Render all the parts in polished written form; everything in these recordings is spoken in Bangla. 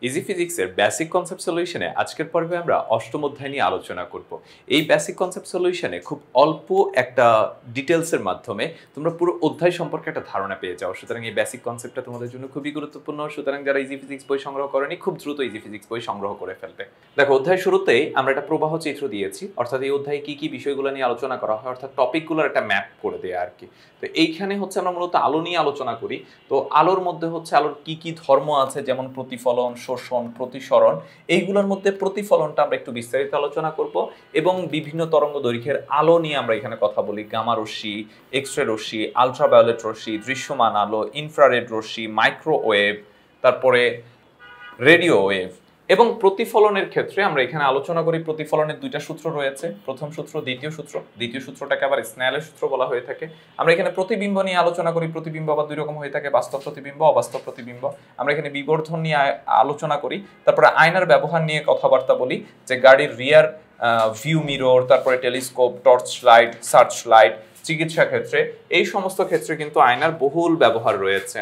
ইজি ফিজিক্সের বেসিক কনসেপ্ট সলিউশনে আজকের পর্বে আমরা অষ্টম অধ্যায় নিয়ে আলোচনা করব। এই বেসিক কনসেপ্ট সলিউশনে খুব অল্প একটা ডিটেলসের মাধ্যমে তোমরা পুরো অধ্যায় সম্পর্কে একটা ধারণা পেয়ে যাও। সুতরাং এই বেসিক কনসেপ্টটা তোমাদের জন্য খুবই গুরুত্বপূর্ণ। সুতরাং যারা ইজি ফিজিক্স বই সংগ্রহ করেনি খুব দ্রুত ইজি ফিজিক্স বই সংগ্রহ করে ফেলবে। দেখো, অধ্যায় শুরুতেই আমরা একটা প্রবাহ চিত্র দিয়েছি, অর্থাৎ এই অধ্যায়ে কি কি বিষয়গুলো নিয়ে আলোচনা করা হয়, অর্থাৎ টপিকগুলোর একটা ম্যাপ করে দেয়া আর কি। তো এইখানে হচ্ছে আমরা মূলত আলো নিয়ে আলোচনা করি। তো আলোর মধ্যে হচ্ছে আলোর কি কি ধর্ম আছে, যেমন প্রতিফলন, শোষণ, প্রতিসরণ। এইগুলোর মধ্যে প্রতিফলনটা আমরা একটু বিস্তারিত আলোচনা করব এবং বিভিন্ন তরঙ্গ দৈর্ঘ্যের আলো নিয়ে আমরা এখানে কথা বলি। গামা রশ্মি, এক্সরে রশ্মি, আলট্রাভায়োলেট রশ্মি, দৃশ্যমান আলো, ইনফ্রারেড রশ্মি, মাইক্রোওয়েভ, তারপরে রেডিও ওয়েভ। এবং প্রতিফলনের ক্ষেত্রে আমরা এখানে আলোচনা করি প্রতিফলনের দুইটা সূত্র রয়েছে, প্রথম সূত্র, দ্বিতীয় সূত্র। দ্বিতীয় সূত্রটাকে আবার স্নেলের সূত্র বলা হয়ে থাকে। আমরা এখানে প্রতিবিম্ব নিয়ে আলোচনা করি। প্রতিবিম্ব আবার দুই রকম হয়ে থাকে, বাস্তব প্রতিবিম্ব, অবাস্তব প্রতিবিম্ব। আমরা এখানে বিবর্ধন নিয়ে আলোচনা করি। তারপরে আয়নার ব্যবহার নিয়ে কথাবার্তা বলি, যে গাড়ির রিয়ার ভিউ মিরর, তারপরে telescope, torch light, search light, চিকিৎসা ক্ষেত্রে, এই সমস্ত ক্ষেত্রে কিন্তু আয়নার বহুল ব্যবহার রয়েছে।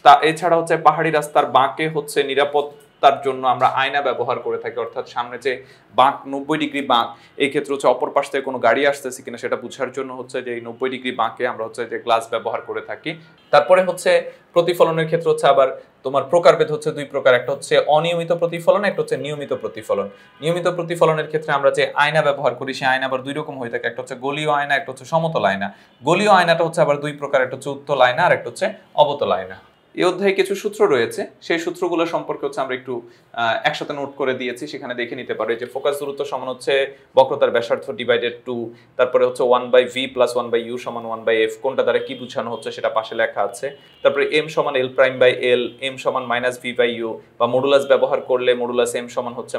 তা এছাড়া হচ্ছে পাহাড়ি রাস্তার বাঁকে হচ্ছে নিরাপদ তার জন্য আমরা আয়না ব্যবহার করে থাকি, অর্থাৎ সামনে যে বাঁক 90 ডিগ্রি বাঁক, এই ক্ষেত্রে হচ্ছে অপর পাশ থেকে কোনো গাড়ি আসতেছে কিনা সেটা বোঝার জন্য হচ্ছে যে এই 90 ডিগ্রি বাঁকে আমরা হচ্ছে যে গ্লাস ব্যবহার করে থাকি। তারপরে হচ্ছে প্রতিফলনের ক্ষেত্রে হচ্ছে আবার তোমার প্রকারভেদ হচ্ছে দুই প্রকার, একটা হচ্ছে অনিয়মিত প্রতিফলন, একটা হচ্ছে নিয়মিত প্রতিফলন। নিয়মিত প্রতিফলনের ক্ষেত্রে আমরা যে আয়না ব্যবহার করি সেই আয়না আবার দুই রকম হয়ে থাকে, একটা হচ্ছে গলীয় আয়না, একটা হচ্ছে সমতল আয়না। গলীয় আয়নাটা হচ্ছে আবার দুই প্রকার, একটা হচ্ছে উত্তল আয়না আর একটা হচ্ছে অবতল আয়না। এই অধ্যায়ে কিছু সূত্র রয়েছে, সেই সূত্রগুলো সম্পর্কে হচ্ছে আমরা একটু একসাথে নোট করে দিয়েছি, সেখানে দেখে নিতে পারো। যে ফোকাস দূরত্ব সমান হচ্ছে বক্রতার ব্যাসার্ধ ডিভাইডেড 2, তারপরে হচ্ছে 1/v প্লাস 1/u সমান 1/f, কোনটা দ্বারা কি বোঝানো হচ্ছে সেটা পাশে লেখা আছে। তারপরে m সমান l prime by l, m সমান -v/u, বা মডুলাস ব্যবহার করলে মডুলাস m সমান হচ্ছে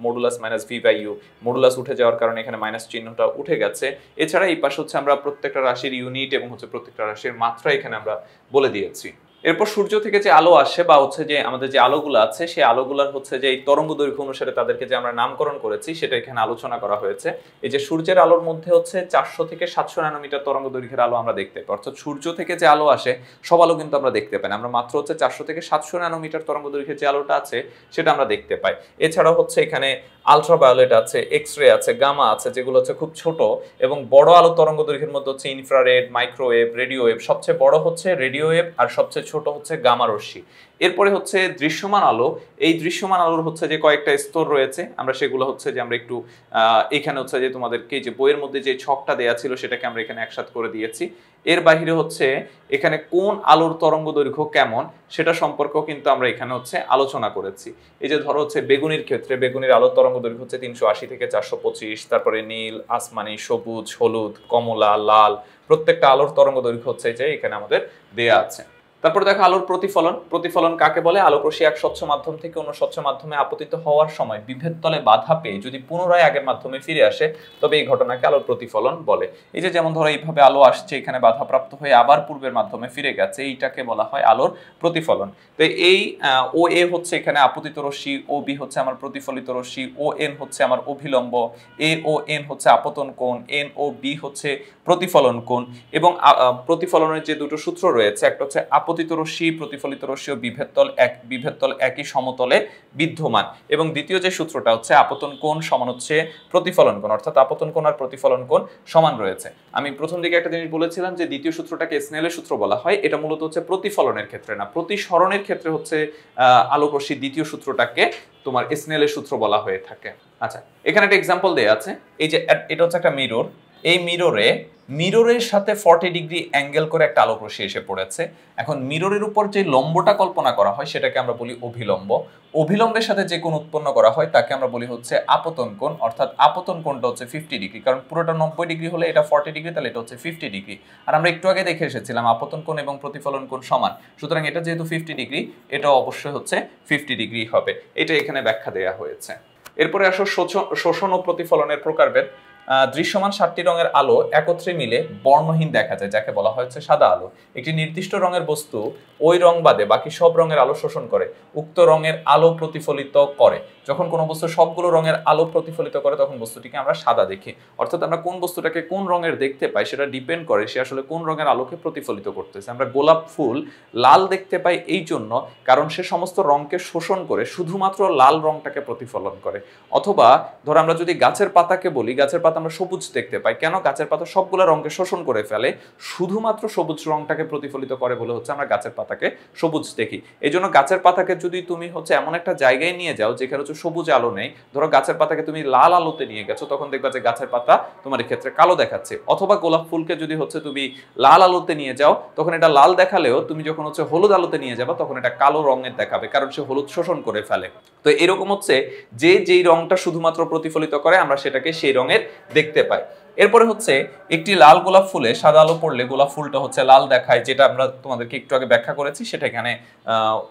মডুলাস -v/u। মডুলাস উঠে যাওয়ার কারণে এখানে মাইনাস চিহ্নটা উঠে গেছে। এছাড়া এই পাশে হচ্ছে আমরা প্রত্যেকটা রাশির ইউনিট এবং হচ্ছে প্রত্যেকটা রাশির মাত্রা এখানে আমরা বলে দিয়েছি। এরপর সূর্য থেকে যে আলো আসে বা হচ্ছে যে আমাদের যে আলোগুলো আছে সেই আলোগুলোর হচ্ছে যে এই তরঙ্গ দৈর্ঘ্য অনুসারে তাদেরকে যে আমরা নামকরণ করেছি সেটা এখানে আলোচনা করা হয়েছে। এই যে সূর্যের আলোর মধ্যে হচ্ছে 400 থেকে 700 ন্যানোমিটার তরঙ্গ দৈর্ঘ্যের আলো আমরা দেখতে পাই, অর্থাৎ সূর্য থেকে যে আলো আসে সব আলো কিন্তু আমরা দেখতে পাই না, আমরা মাত্র হচ্ছে 400 থেকে 700 ন্যানোমিটার তরঙ্গ দৈর্ঘ্যের যে আলোটা আছে সেটা আমরা দেখতে পাই। এছাড়াও হচ্ছে এখানে আলট্রাভায়োলেট আছে, এক্সরে আছে, গামা আছে, যেগুলো হচ্ছে খুব ছোট, এবং বড় আলো তরঙ্গ দৈর্ঘ্যের মধ্যে হচ্ছে ইনফ্রারেড, মাইক্রোওয়েভ, রেডিও ওয়েভ। সবচেয়ে বড় হচ্ছে রেডিও ওয়েভ আর সবচেয়ে ছোট হচ্ছে গামা রশ্মি। এরপরে হচ্ছে দৃশ্যমান আলো। এই দৃশ্যমান আলোর হচ্ছে যে কয়েকটা স্তর রয়েছে, আমরা সেগুলো হচ্ছে যে আমরা একটু এখানে হচ্ছে যে তোমাদেরকে যে বইয়ের মধ্যে যে ছকটা দেয়া ছিল সেটাকে আমরা এখানে একসাথে করে দিয়েছি। এর বাইরে হচ্ছে এখানে কোন আলোর তরঙ্গ দৈর্ঘ্য কেমন সেটা সম্পর্কেও কিন্তু আমরা এখানে হচ্ছে আলোচনা করেছি। এই যে ধরো হচ্ছে বেগুনির ক্ষেত্রে বেগুনির আলোর তরঙ্গ দৈর্ঘ্য হচ্ছে 380 থেকে 425, তারপরে নীল, আসমানি, সবুজ, হলুদ, কমলা, লাল, প্রত্যেকটা আলোর তরঙ্গ দৈর্ঘ্য হচ্ছে যে এখানে আমাদের দেয়া আছে। তারপরে দেখো আলোর প্রতিফলন। প্রতিফলন কাকে বলে? আলোক রশ্মি এক স্বচ্ছ মাধ্যম থেকে অন্য স্বচ্ছ মাধ্যমে আপতিত হওয়ার সময় বিভেদ তলে বাধা পেয়ে যদি পুনরায় আগের মাধ্যমে ফিরে আসে তবে এই ঘটনাকে আলোর প্রতিফলন বলে। এই যে যেমন ধরো এইভাবে আলো আসছে, এখানে বাধাপ্রাপ্ত হয়ে আবার পূর্বের মাধ্যমে ফিরে গেছে, এইটাকে বলা হয় আলোর প্রতিফলন। তো এই ও এ হচ্ছে এখানে আপতিত রশ্মি, ও বি হচ্ছে আমার প্রতিফলিত রশ্মি, ও এন হচ্ছে আমার অভিলম্ব, এ ও এন হচ্ছে আপতন কোণ, এন ও বি হচ্ছে প্রতিফলন কোণ। এবং প্রতিফলনের যে দুটো সূত্র রয়েছে, একটা হচ্ছে আপতিত রশ্মি, প্রতিফলিত রশ্মি ও বিভেদতল একই সমতলে বিদ্যমান, এবং দ্বিতীয় যে সূত্রটা হচ্ছে আপতন কোণ সমান হচ্ছে প্রতিফলন কোণ, অর্থাৎ আপতন কোণ আর প্রতিফলন কোণ সমান রয়েছে। আমি প্রথম দিকে একটা জিনিস বলেছিলাম যে দ্বিতীয় সূত্রটাকে স্নেলের সূত্র বলা হয়, এটা মূলত হচ্ছে প্রতিফলনের ক্ষেত্রে না, প্রতিসরণের ক্ষেত্রে হচ্ছে আলোক রশ্মির দ্বিতীয় সূত্রটাকে তোমার স্নেলের সূত্র বলা হয়ে থাকে। আচ্ছা, এখানে একটা এক্সাম্পল দেয়া আছে। এই যে এটা হচ্ছে একটা মিরর, এই মিররের সাথে 40 ডিগ্রি অ্যাঙ্গেল করে একটা আলোক রশ্মি এসে পড়েছে। এখন মিররের উপর যে লম্বটা কল্পনা করা হয় সেটাকে আমরা বলি অভিলম্ব। অভিলম্বের সাথে যে কোণ উৎপন্ন করা হয় তাকে আমরা বলি হচ্ছে আপতন কোণ, অর্থাৎ আপতন কোণটা হচ্ছে 50 ডিগ্রি, কারণ পুরোটা 90 ডিগ্রি হলে এটা 40 ডিগ্রি, তাহলে এটা হচ্ছে 50 ডিগ্রি। আর আমরা একটু আগে দেখে এসেছিলাম আপতন কোণ এবং প্রতিফলন কোণ সমান, সুতরাং এটা যেহেতু 50 ডিগ্রি, এটা অবশ্যই হচ্ছে 50 ডিগ্রি হবে। এটা এখানে ব্যাখ্যা দেয়া হয়েছে। এরপরে আসো শোষণ ও প্রতিফলনের প্রকারভেদ। দৃশ্যমান 7টি রঙের আলো একত্রে মিলে বর্ণহীন দেখা যায়, যাকে বলা হচ্ছে সাদা আলো। একটি নির্দিষ্ট রঙের বস্তু ওই রং বাদে বাকি সব রঙের আলো শোষণ করে উক্ত রঙের আলো প্রতিফলিত করে। যখন কোনো বস্তু সবগুলো রঙের আলো প্রতিফলিত করে তখন বস্তুটিকে আমরা সাদা দেখি। অর্থাৎ আমরা কোন বস্তুটাকে কোন রঙের দেখতে পাই সেটা ডিপেন্ড করে সে আসলে কোন রঙের আলোকে প্রতিফলিত করতেছে। আমরা গোলাপ ফুল লাল দেখতে পাই এই জন্য কারণ সে সমস্ত রঙকে শোষণ করে শুধুমাত্র লাল রঙটাকে প্রতিফলন করে। অথবা ধর আমরা যদি গাছের পাতাকে বলি, গাছের পাতা আমরা সবুজ দেখতে পাই, কেন? গাছের পাতা সবগুলো রঙকে শোষণ করে ফেলে, শুধুমাত্র সবুজ রঙটাকে প্রতিফলিত করে বলে হচ্ছে আমরা গাছের পাতাকে সবুজ দেখি। এই জন্য গাছের পাতাকে যদি তুমি হচ্ছে এমন একটা জায়গায় নিয়ে যাও যেখানে হচ্ছে সবুজ আলো নেই, ধরো গাছের পাতাকে তুমি লাল আলোতে নিয়ে গেছো, তখন দেখবা যে গাছের পাতা তোমার ক্ষেত্রে কালো দেখাচ্ছে। অথবা গোলাপ ফুলকে যদি হচ্ছে তুমি লাল আলোতে নিয়ে যাও, তখন এটা লাল দেখালেও তুমি যখন হচ্ছে হলুদ আলোতে নিয়ে যাবা তখন এটা কালো রঙের দেখাবে, কারণ সে হলুদ শোষণ করে ফেলে। তো এরকম হচ্ছে যে যেই রংটা শুধুমাত্র প্রতিফলিত করে আমরা সেটাকে সেই রঙের দেখতে পাই। এরপরে হচ্ছে একটি লাল গোলাপ ফুলে সাদা আলো পড়লে গোলাপ ফুলটা হচ্ছে লাল দেখায়, যেটা আমরা তোমাদেরকে একটু আগে ব্যাখ্যা করেছি, সেটা এখানে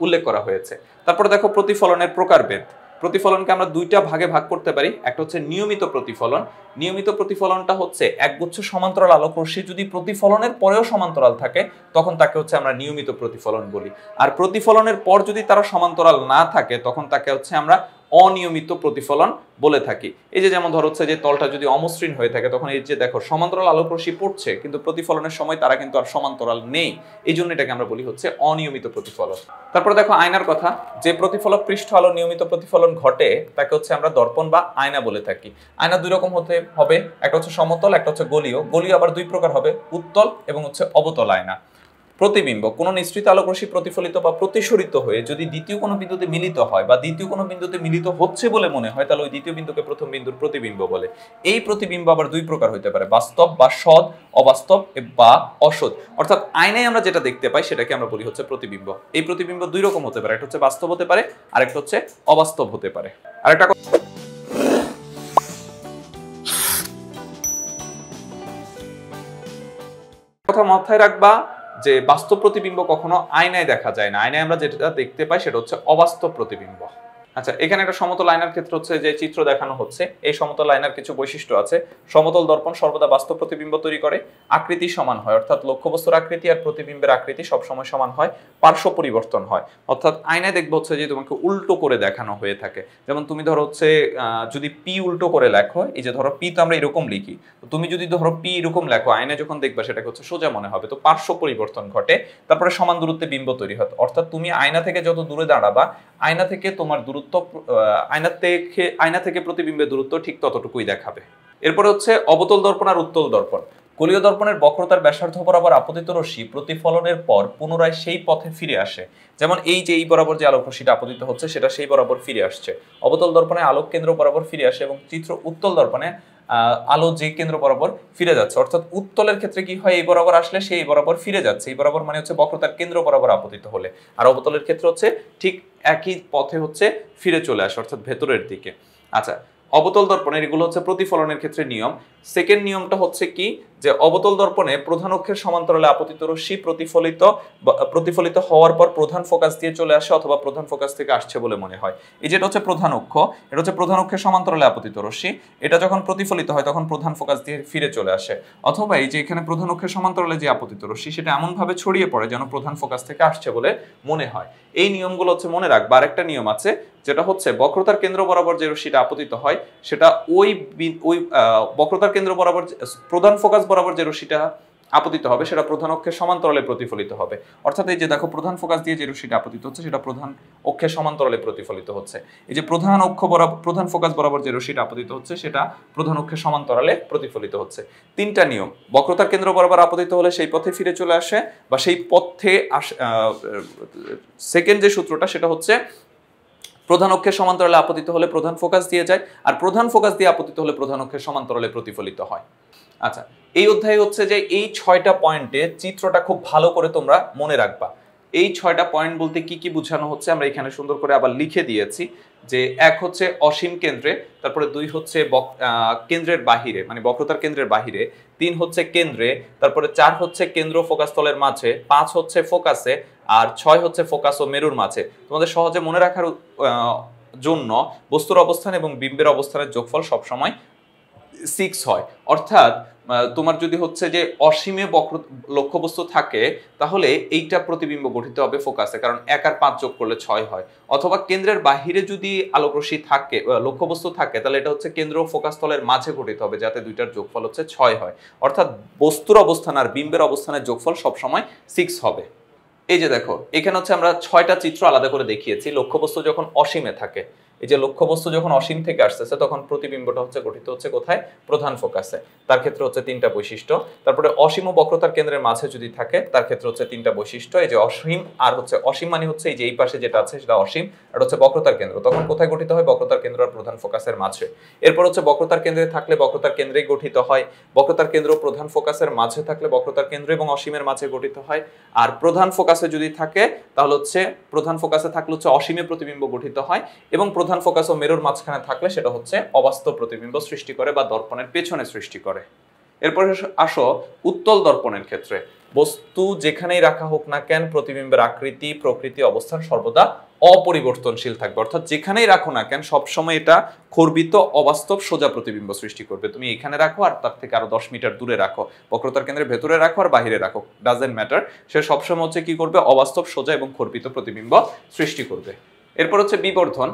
উল্লেখ করা হয়েছে। তারপরে দেখো প্রতিফলনের প্রকারভেদ। প্রতিফলনকে আমরা দুইটা ভাগে ভাগ করতে পারি। একটা হচ্ছে নিয়মিত প্রতিফলন। নিয়মিত প্রতিফলনটা হচ্ছে একগুচ্ছ সমান্তরাল আলোক রশ্মি যদি প্রতিফলনের পরেও সমান্তরাল থাকে তখন তাকে হচ্ছে আমরা নিয়মিত প্রতিফলন বলি। আর প্রতিফলনের পর যদি তারা সমান্তরাল না থাকে তখন তাকে হচ্ছে আমরা অনিয়মিত প্রতিফলন বলে থাকি। এই যে যেমন ধর হচ্ছে যে তলটা যদি অমসৃণ হয়ে থাকে তখন এই যে দেখো সমান্তরাল আলোক রশ্মি পড়ছে কিন্তু প্রতিফলনের সময় তারা কিন্তু আর সমান্তরাল নেই, এই জন্য এটাকে আমরা বলি হচ্ছে অনিয়মিত প্রতিফলন। তারপরে দেখো আয়নার কথা। যে প্রতিফলক পৃষ্ঠ আলো নিয়মিত প্রতিফলন ঘটে তাকে হচ্ছে আমরা দর্পণ বা আয়না বলে থাকি। আয়না দুই রকম হতে হবে, একটা হচ্ছে সমতল, একটা হচ্ছে গলীয়। গলীয় আবার দুই প্রকার হবে, উত্তল এবং হচ্ছে অবতল আয়না। প্রতিবিম্ব কোন নিঃসৃত আলোক রশ্মি প্রতিফলিত বা প্রতিসরিত হয়ে যদি দ্বিতীয় কোনো বিন্দুতে মিলিত হয় বা দ্বিতীয় কোনো বিন্দুতে মিলিত হচ্ছে বলে মনে হয় তাহলে ওই দ্বিতীয় বিন্দুকে প্রথম বিন্দুর প্রতিবিম্ব বলে। এই প্রতিবিম্ব আবার দুই প্রকার হতে পারে, বাস্তব বা সৎ, অবাস্তব বা অসৎ। অর্থাৎ আয়নায় আমরা যেটা দেখতে পাই সেটাকে আমরা বলি হচ্ছে প্রতিবিম্ব। এই প্রতিবিম্ব দুই রকম হতে পারে, একটা হচ্ছে বাস্তব হতে পারে আর একটা হচ্ছে অবাস্তব হতে পারে। আরেকটা কথা মাথায় রাখবা যে বাস্তব প্রতিবিম্ব কখনো আয়নায় দেখা যায় না। আয়নায় আমরা যেটা দেখতে পাই সেটা হচ্ছে অবাস্তব প্রতিবিম্ব। আচ্ছা, এখানে একটা সমতল আয়নার ক্ষেত্রে হচ্ছে যে চিত্র দেখানো হচ্ছে, এই সমতল আয়নার কিছু বৈশিষ্ট্য আছে। সমতল দর্পণ সর্বদা বাস্তব প্রতিবিম্ব তৈরি করে, আকৃতি সমান হয়, অর্থাৎ লক্ষ্যবস্তুর আকৃতি আর প্রতিবিম্বের আকৃতি সবসময় সমান হয়, পার্শ্ব পরিবর্তন হয়। অর্থাৎ আয়নায় দেখবো হচ্ছে যে তোমাকে উল্টো করে দেখানো হয়ে থাকে। যেমন তুমি ধরো হচ্ছে যদি পি উল্টো করে লেখো, এই যে ধরো পি তো আমরা এরকম লিখি, তুমি যদি ধরো পি এরকম লেখো আয়নায় যখন দেখবা সেটাকে হচ্ছে সোজা মনে হবে, তো পার্শ্ব পরিবর্তন ঘটে। তারপরে সমান দূরত্বে বিম্ব তৈরি হয়, অর্থাৎ তুমি আয়না থেকে যত দূরে দাঁড়াবা আয়না থেকে তোমার দূরত্ব আয়না থেকে প্রতিবিম্বের দূরত্ব ঠিক ততটুকুই দেখাবে। এরপরে হচ্ছে অবতল দর্পণ আর উত্তল দর্পণ। গোলীয় দর্পণের বক্রতার ব্যাসার্ধ বরাবর আপতিত রশ্মি প্রতিফলনের পর পুনরায় সেই পথে ফিরে আসে। যেমন এই যে এই বরাবর যে আলোক রশ্মিটা আপতিত হচ্ছে সেটা সেই বরাবর ফিরে আসছে। অবতল দর্পণে আলোক কেন্দ্র বরাবর ফিরে আসে এবং চিত্র উত্তল দর্পণে আলো যে কেন্দ্র বরাবর ফিরে যাচ্ছে। অর্থাৎ উত্তলের ক্ষেত্রে কি হয়, এই বরাবর আসলে সেই বরাবর ফিরে যাচ্ছে, এই বরাবর মানে হচ্ছে বক্রতার কেন্দ্র বরাবর আপতিত হলে। আর অবতলের ক্ষেত্রে হচ্ছে ঠিক একই পথে হচ্ছে ফিরে চলে আসে, অর্থাৎ ভেতরের দিকে। আচ্ছা, অবতল দর্পণের এগুলো হচ্ছে প্রতিফলনের ক্ষেত্রে নিয়ম। সেকেন্ড নিয়মটা হচ্ছে কি, যে অবতল দর্পণে প্রধান অক্ষের সমান্তরালে আপতিত রশ্মি প্রতিফলিত হওয়ার পর প্রধান ফোকাস দিয়ে চলে আসে অথবা প্রধান ফোকাস থেকে আসছে বলে মনে হয়। এই যেটা হচ্ছে প্রধান অক্ষ, এটা হচ্ছে প্রধান অক্ষের সমান্তরালে আপতিত রশ্মি, এটা যখন প্রতিফলিত হয় তখন প্রধান ফোকাস দিয়ে ফিরে চলে আসে। অথবা এই যে এখানে প্রধান অক্ষের সমান্তরালে যে আপতিত রশ্মি সেটা এমন ভাবে ছড়িয়ে পড়ে যেন প্রধান ফোকাস থেকে আসছে বলে মনে হয়। এই নিয়মগুলো হচ্ছে মনে রাখবা। আরেকটা নিয়ম আছে যেটা হচ্ছে বক্রতার কেন্দ্র বরাবর যে রশ্মিটা আপতিত হয় সেটা ওই বক্রতার কেন্দ্র বরাবর প্রধান ফোকাস বরাবর যে রশ্মিটা আপতিত হবে সেটা প্রধান অক্ষের সমান্তরালে প্রতিফলিত হবে। অর্থাৎ এই যে দেখো প্রধান ফোকাস দিয়ে যে রশ্মিটা আপতিত হচ্ছে সেটা প্রধান অক্ষের সমান্তরালে প্রতিফলিত হচ্ছে। এই যে প্রধান অক্ষ বরাবর প্রধান ফোকাস বরাবর যে রশ্মিটা আপতিত হচ্ছে সেটা প্রধান অক্ষের সমান্তরালে প্রতিফলিত হচ্ছে। তিনটা নিয়ম, বক্রতার কেন্দ্র বরাবর আপতিত হলে সেই পথে ফিরে চলে আসে বা সেই পথে সেকেন্ড যে সূত্রটা সেটা হচ্ছে প্রধান অক্ষের সমান্তরালে আপতিত হলে প্রধান ফোকাস দিয়ে যায় আর প্রধান ফোকাস দিয়ে আপতিত হলে প্রধান অক্ষের সমান্তরালে প্রতিফলিত হয়। আচ্ছা, এই অধ্যায়ে হচ্ছে যে এই 6টা পয়েন্টে চিত্রটা খুব ভালো করে তোমরা মনে রাখবা। এই 6টা পয়েন্ট বলতে কি কি বোঝানো হচ্ছে আমরা এখানে সুন্দর করে আবার লিখে দিয়েছি। যে এক হচ্ছে অসীম কেন্দ্রে, তারপরে 2 হচ্ছে কেন্দ্রের বাহিরে মানে বক্রতার কেন্দ্রের বাহিরে, 3 হচ্ছে কেন্দ্রে, তারপরে 4 হচ্ছে কেন্দ্র ফোকাস তলের মাঝে, 5 হচ্ছে ফোকাসে, আর 6 হচ্ছে ফোকাস ও মেরুর মাঝে। তোমাদের সহজে মনে রাখার জন্য বস্তুর অবস্থান এবং বিম্বের অবস্থানের যোগফল সবসময় 6 হয়। অর্থাৎ তোমার যদি হচ্ছে যে অসীমে লক্ষ্যবস্তু থাকে তাহলে এইটা প্রতিবিম্ব গঠিত হবে ফোকাসে, কারণ 1 আর 5 যোগ করলে 6 হয়। অথবা কেন্দ্রের বাহিরে যদি আলোকরশ্মি থাকে, লক্ষ্যবস্তু থাকে, তাহলে এটা হচ্ছে কেন্দ্র ও ফোকাস তলের মাঝে গঠিত হবে, যাতে দুইটার যোগফল হচ্ছে 6 হয়। অর্থাৎ বস্তুর অবস্থান আর বিম্বের অবস্থানের যোগফল সবসময় 6 হবে। এই যে দেখো এখানে হচ্ছে আমরা 6টা চিত্র আলাদা করে দেখিয়েছি। লক্ষ্যবস্তু যখন অসীমে থাকে, এই যে লক্ষ্যবস্তু যখন অসীম থেকে আসতেছে তখন প্রতিবিম্বটা হচ্ছে গঠিত হচ্ছে কোথায়? প্রধান ফোকাসে। তার ক্ষেত্রে হচ্ছে 3টা বৈশিষ্ট্য। তারপরে অসীম ও বক্রতার কেন্দ্রের মাঝে যদি থাকে তার ক্ষেত্রে হচ্ছে 3টা বৈশিষ্ট্য। এই যে অসীম, আর হচ্ছে অসীম মানে হচ্ছে এই যে এই পাশে যেটা আছে সেটা অসীম, আর হচ্ছে বক্রতার কেন্দ্র, তখন কোথায় গঠিত হয়? বক্রতার কেন্দ্র আর প্রধান ফোকাসের মাঝে। এরপর হচ্ছে বক্রতার কেন্দ্রে থাকলে বক্রতার কেন্দ্রেই গঠিত হয়, বক্রতার কেন্দ্র প্রধান ফোকাসের মাঝে থাকলে বক্রতার কেন্দ্র এবং অসীমের মাঝে গঠিত হয়। আর প্রধান ফোকাসে যদি থাকে তাহলে হচ্ছে প্রধান ফোকাসে থাকলে হচ্ছে অসীমে প্রতিবিম্ব গঠিত হয়, এবং প্রধান ফোকাস ও মেরুর মাঝখানে থাকলে সেটা হচ্ছে অবাস্তব প্রতিবিম্ব সৃষ্টি করে বা দর্পণের পেছনে সৃষ্টি করে। এরপর আসো উত্তল দর্পণের ক্ষেত্রে। বস্তু যেখানেই রাখা হোক না কেন প্রতিবিম্বের আকৃতি, প্রকৃতি, অবস্থান সর্বদা অপরিবর্তনশীল থাকবে। অর্থাৎ যেখানেই রাখো না কেন সবসময় এটা খর্বিত, অবাস্তব, সোজা প্রতিবিম্ব সৃষ্টি করবে। তুমি এখানে রাখো আর তার থেকে আরো 10 মিটার দূরে রাখো, বক্রতার কেন্দ্রের ভেতরে রাখো আর বাহিরে রাখো, ডাজেন্ট ম্যাটার, সে সবসময় হচ্ছে কি করবে? অবাস্তব, সোজা এবং খর্বিত প্রতিবিম্ব সৃষ্টি করবে। এরপর হচ্ছে বিবর্ধন।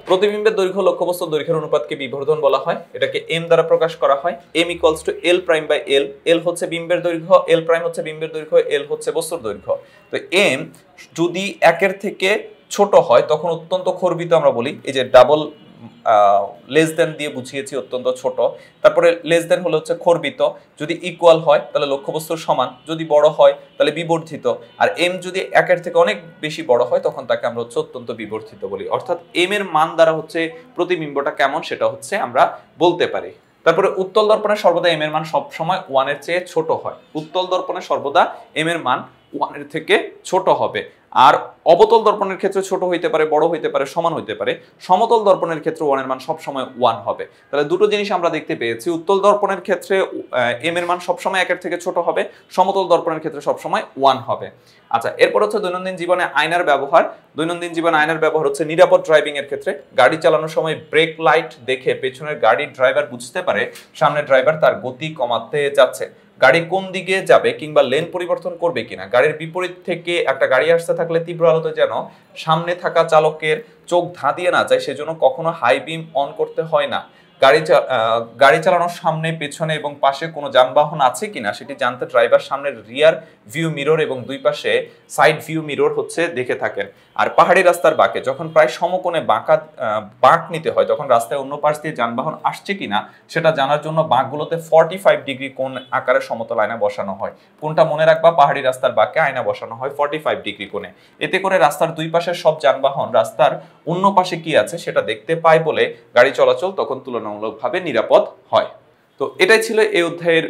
প্রতিবিম্বের দৈর্ঘ্য লক্ষ্যবস্তুর দৈর্ঘ্যের অনুপাতকে বিবর্ধন বলা হয়। এটাকে এম দ্বারা প্রকাশ করা হয়। M equals to L prime by L. L হচ্ছে বিম্বের দৈর্ঘ্য, এল প্রাইম হচ্ছে বিম্বের দৈর্ঘ্য, এল হচ্ছে বস্তুর দৈর্ঘ্য। তো এম যদি 1-এর থেকে ছোট হয় তখন অত্যন্ত খর্বিত আমরা বলি। এই যে ডাবল লেস দেন দিয়ে বুঝিয়েছি অত্যন্ত ছোট। তারপরে লেস দেন হলো হচ্ছে খর্বিত। যদি ইকুয়াল হয় তাহলে লক্ষ্যবস্তুর সমান, যদি বড় হয় তাহলে বিবর্ধিত। আর এম যদি 1-এর থেকে অনেক বেশি বড় হয় তখন তাকে আমরা হচ্ছে অত্যন্ত বিবর্ধিত বলি। অর্থাৎ এম এর মান দ্বারা হচ্ছে প্রতিবিম্বটা কেমন সেটা হচ্ছে আমরা বলতে পারি। তারপরে উত্তল দর্পণে সর্বদা এম এর মান সবসময় 1-এর চেয়ে ছোট হয়। উত্তল দর্পণে সর্বদা এম এর মান 1-এর থেকে ছোট হবে। আর অবতল দর্পণের ক্ষেত্রে ছোট হইতে পারে, বড় হইতে পারে, সমান হইতে পারে। সমতল দর্পণের ক্ষেত্রে 1-এর মান সবসময় 1 হবে। তাহলে দুটো জিনিস আমরা দেখতে পেয়েছি। উত্তল দর্পণের ক্ষেত্রে এম এর মান সবসময় 1-এর থেকে ছোট হবে, সমতল দর্পণের ক্ষেত্রে সবসময় 1 হবে। আচ্ছা, এরপর হচ্ছে দৈনন্দিন জীবনে আয়নার ব্যবহার। দৈনন্দিন জীবনে আয়নার ব্যবহার হচ্ছে নিরাপদ ড্রাইভিং এর ক্ষেত্রে। গাড়ি চালানোর সময় ব্রেক লাইট দেখে পেছনের গাড়ির ড্রাইভার বুঝতে পারে সামনের ড্রাইভার তার গতি কমাতে যাচ্ছে, গাড়ি কোন দিকে যাবে কিংবা লেন পরিবর্তন করবে কিনা। গাড়ির বিপরীত থেকে একটা গাড়ি আসতে থাকলে তীব্র আলোতে যেন সামনে থাকা চালকের চোখ ধাঁধিয়ে না যায় সেজন্য কখনো হাই বিম অন করতে হয় না। গাড়ি চালানোর সামনে, পেছনে এবং পাশে কোনো যানবাহন আছে কিনা সেটি জানতে ড্রাইভার সামনের রিয়ার ভিউ মিরর এবং দুই পাশে সাইড ভিউ মিরর হচ্ছে দেখে থাকেন। আর পাহাড়ি রাস্তার বাঁকে যখন প্রায় সমকোণে বাঁক নিতে হয় তখন রাস্তায় অন্য পাশ দিয়ে যানবাহন আসছে কিনা সেটা জানার জন্য বাঁকগুলোতে 45 ডিগ্রি কোণ আকারে সমতল আয়না বসানো হয়। কোনটা মনে রাখবা? পাহাড়ি রাস্তার বাঁকে আয়না বসানো হয় 45 ডিগ্রি কোণে। এতে করে রাস্তার দুই পাশের সব যানবাহন রাস্তার অন্য পাশে কি আছে সেটা দেখতে পায় বলে গাড়ি চলাচল তখন তুলনামূলকভাবে নিরাপদ হয়। তো এটাই ছিল এই অধ্যায়ের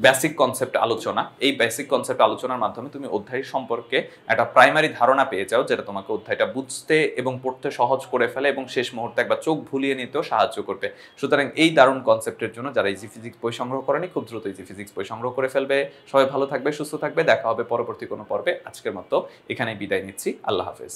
বেসিক কনসেপ্ট আলোচনা। এই বেসিক কনসেপ্ট আলোচনার মাধ্যমে তুমি অধ্যায় সম্পর্কে একটা প্রাইমারি ধারণা পেয়ে যাও, যেটা তোমাকে অধ্যায়টা বুঝতে এবং পড়তে সহজ করে ফেলে এবং শেষ মুহূর্তে একবার চোখ ভুলিয়ে নিতেও সাহায্য করবে। সুতরাং এই দারুণ কনসেপ্টের জন্য যারা ইজি ফিজিক্স বই সংগ্রহ করেনি খুব দ্রুত ইজি ফিজিক্স বই সংগ্রহ করে ফেলবে। সবাই ভালো থাকবে, সুস্থ থাকবে। দেখা হবে পরবর্তী কোনো পর্বে। আজকের মতো এখানেই বিদায় নিচ্ছি। আল্লাহ হাফেজ।